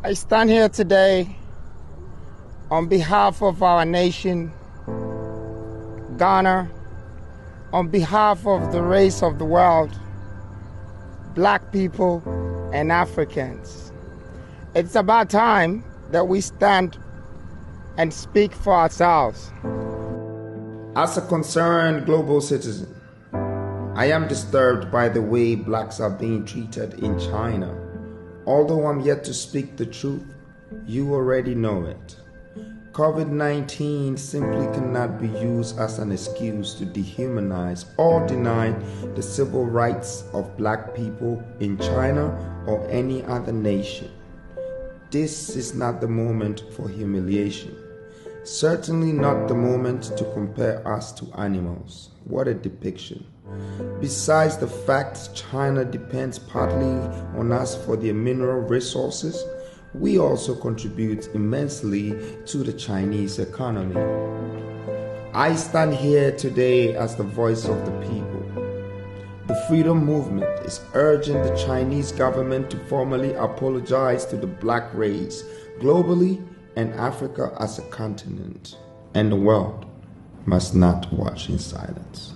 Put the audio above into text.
I stand here today on behalf of our nation, Ghana, on behalf of the race of the world, black people and Africans. It's about time that we stand and speak for ourselves. As a concerned global citizen, I am disturbed by the way blacks are being treated in China. Although I'm yet to speak the truth, you already know it. COVID-19 simply cannot be used as an excuse to dehumanize or deny the civil rights of black people in China or any other nation. This is not the moment for humiliation. Certainly not the moment to compare us to animals. What a depiction. Besides the fact China depends partly on us for their mineral resources, we also contribute immensely to the Chinese economy. I stand here today as the voice of the people. The freedom movement is urging the Chinese government to formally apologize to the black race globally and Africa as a continent. And the world must not watch in silence.